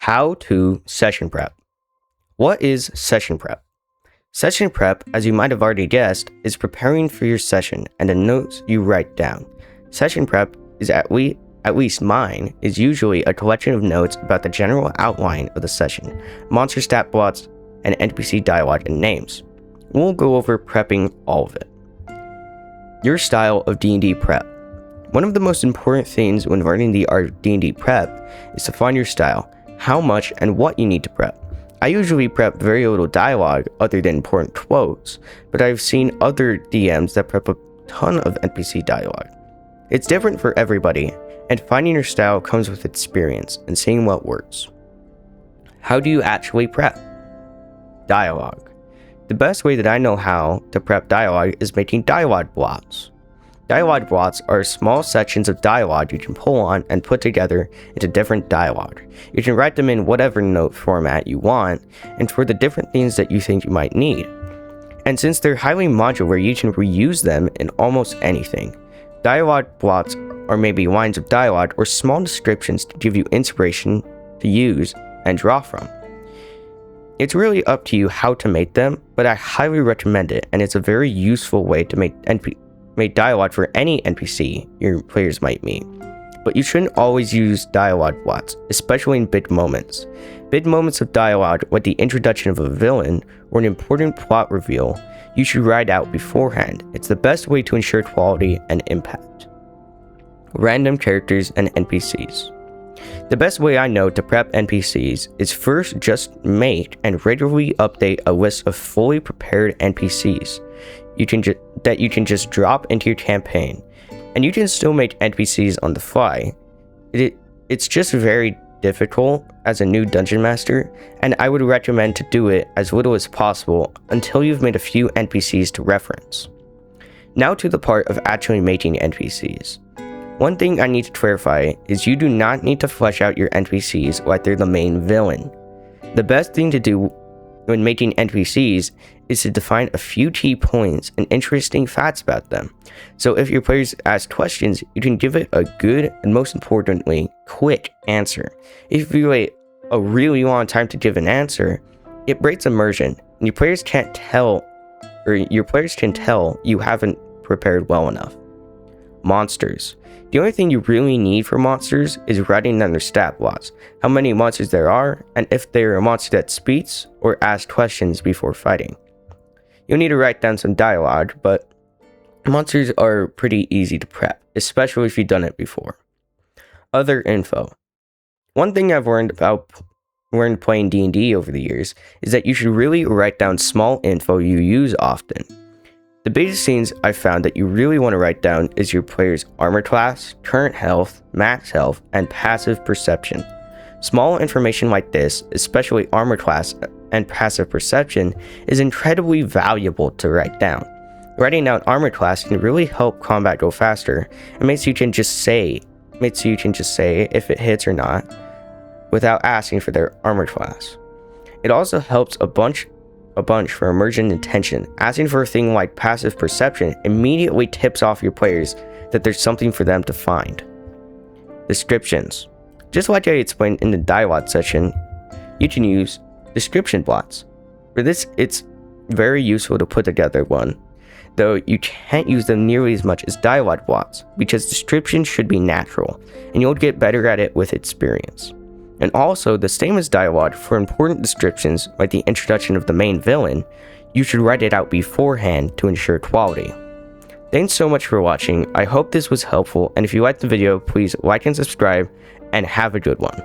How to session prep. What is session prep? Session prep, as you might have already guessed, is preparing for your session and the notes you write down. Session prep is at least mine, is usually a collection of notes about the general outline of the session, monster stat plots, and NPC dialogue and names. We'll go over prepping all of it. Your style of D&D prep. One of the most important things when learning the art of D&D prep is to find your style, how much and what you need to prep. I usually prep very little dialogue other than important quotes, but I've seen other DMs that prep a ton of NPC dialogue. It's different for everybody, and finding your style comes with experience and seeing what works. How do you actually prep? Dialogue. The best way that I know how to prep dialogue is making dialogue blocks. Dialogue blocks are small sections of dialogue you can pull on and put together into different dialogue. You can write them in whatever note format you want, and for the different things that you think you might need. And since they're highly modular, you can reuse them in almost anything. Dialogue blocks are maybe lines of dialogue or small descriptions to give you inspiration to use and draw from. It's really up to you how to make them, but I highly recommend it, and it's a very useful way to make dialogue for any NPC your players might meet. But you shouldn't always use dialogue blocks, especially in big moments. Big moments of dialogue, like the introduction of a villain or an important plot reveal, you should write out beforehand. It's the best way to ensure quality and impact. Random characters and NPCs. The best way I know to prep NPCs is first just make and regularly update a list of fully prepared NPCs that you can just drop into your campaign, and you can still make NPCs on the fly. It's just very difficult as a new dungeon master, and I would recommend to do it as little as possible until you've made a few NPCs to reference. Now to the part of actually making NPCs. One thing I need to clarify is you do not need to flesh out your NPCs like they're the main villain. The best thing to do when making NPCs is to define a few key points and interesting facts about them. So if your players ask questions, you can give it a good and most importantly, quick answer. If you wait a really long time to give an answer, it breaks immersion, and your players can tell you haven't prepared well enough. Monsters. The only thing you really need for monsters is writing down their stat blocks, how many monsters there are, and if they're a monster that speaks or asks questions before fighting. You'll need to write down some dialogue, but monsters are pretty easy to prep, especially if you've done it before. Other info. One thing I've learned playing D&D over the years is that you should really write down small info you use often. The biggest things I've found that you really want to write down is your player's armor class, current health, max health, and passive perception. Small information like this, especially armor class and passive perception, is incredibly valuable to write down. Writing down armor class can really help combat go faster, and makes you can just say if it hits or not without asking for their armor class. It also helps a bunch for immersion and tension. Asking for a thing like passive perception immediately tips off your players that there's something for them to find. Descriptions. Just like I explained in the dialogue section, you can use description blocks. For this, it's very useful to put together one, though you can't use them nearly as much as dialogue blocks, because descriptions should be natural, and you'll get better at it with experience. And also, the same as dialogue, for important descriptions like the introduction of the main villain, you should write it out beforehand to ensure quality. Thanks so much for watching. I hope this was helpful, and if you liked the video, please like and subscribe, and have a good one.